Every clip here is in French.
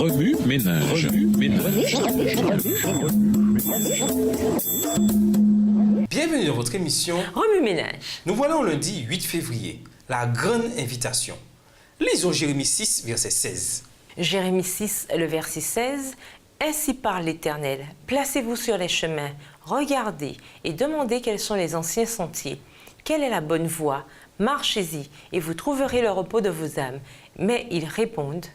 Remue ménage. Bienvenue dans votre émission Remue ménage. Nous voilà au lundi 8 février, la grande invitation. Lisons Jérémie 6, verset 16. Jérémie 6, le verset 16. Ainsi parle l'Éternel, placez-vous sur les chemins, regardez et demandez quels sont les anciens sentiers. Quelle est la bonne voie? Marchez-y et vous trouverez le repos de vos âmes. Mais ils répondent,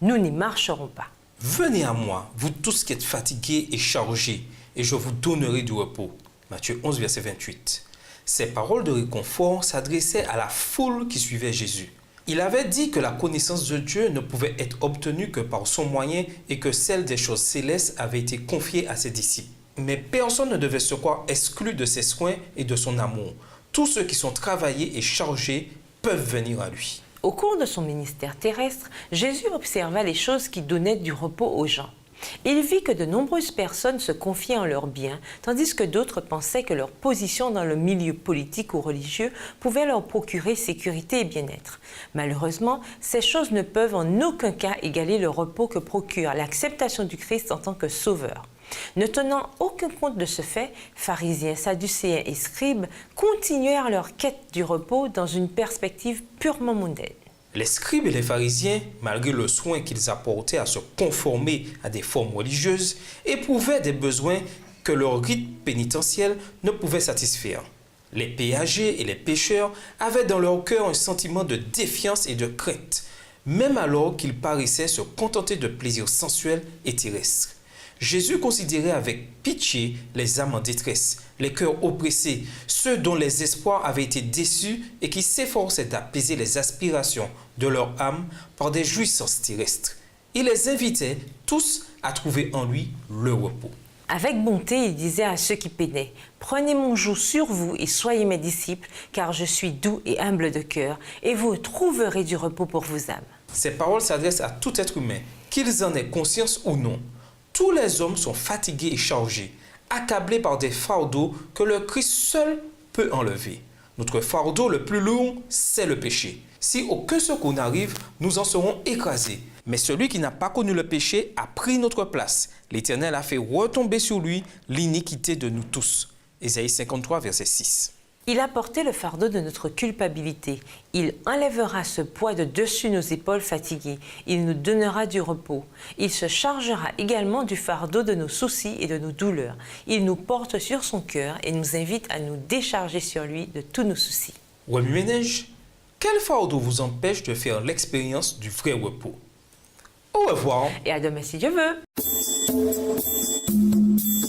nous n'y marcherons pas. Venez à moi, vous tous qui êtes fatigués et chargés, et je vous donnerai du repos. Matthieu 11, verset 28. Ces paroles de réconfort s'adressaient à la foule qui suivait Jésus. Il avait dit que la connaissance de Dieu ne pouvait être obtenue que par son moyen et que celle des choses célestes avait été confiée à ses disciples. Mais personne ne devait se croire exclu de ses soins et de son amour. Tous ceux qui sont travaillés et chargés peuvent venir à lui. Au cours de son ministère terrestre, Jésus observa les choses qui donnaient du repos aux gens. Il vit que de nombreuses personnes se confiaient en leurs biens, tandis que d'autres pensaient que leur position dans le milieu politique ou religieux pouvait leur procurer sécurité et bien-être. Malheureusement, ces choses ne peuvent en aucun cas égaler le repos que procure l'acceptation du Christ en tant que sauveur. Ne tenant aucun compte de ce fait, pharisiens, sadducéens et scribes continuèrent leur quête du repos dans une perspective purement mondaine. Les scribes et les pharisiens, malgré le soin qu'ils apportaient à se conformer à des formes religieuses, éprouvaient des besoins que leur rite pénitentiel ne pouvait satisfaire. Les péagers et les pécheurs avaient dans leur cœur un sentiment de défiance et de crainte, même alors qu'ils paraissaient se contenter de plaisirs sensuels et terrestres. Jésus considérait avec pitié les âmes en détresse, les cœurs oppressés, ceux dont les espoirs avaient été déçus et qui s'efforçaient d'apaiser les aspirations de leur âme par des jouissances terrestres. Il les invitait tous à trouver en lui le repos. Avec bonté, il disait à ceux qui peinaient, « Prenez mon joug sur vous et soyez mes disciples, car je suis doux et humble de cœur, et vous trouverez du repos pour vos âmes. » Ces paroles s'adressent à tout être humain, qu'ils en aient conscience ou non. Tous les hommes sont fatigués et chargés, accablés par des fardeaux que le Christ seul peut enlever. Notre fardeau le plus lourd, c'est le péché. Si aucun secours n'arrive, nous en serons écrasés. Mais celui qui n'a pas connu le péché a pris notre place. L'Éternel a fait retomber sur lui l'iniquité de nous tous. Ésaïe 53, verset 6. Il a porté le fardeau de notre culpabilité. Il enlèvera ce poids de dessus nos épaules fatiguées. Il nous donnera du repos. Il se chargera également du fardeau de nos soucis et de nos douleurs. Il nous porte sur son cœur et nous invite à nous décharger sur lui de tous nos soucis. Remue ménage, quel fardeau vous empêche de faire l'expérience du vrai repos? Au revoir. Et à demain si Dieu veut.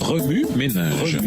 Remue ménage.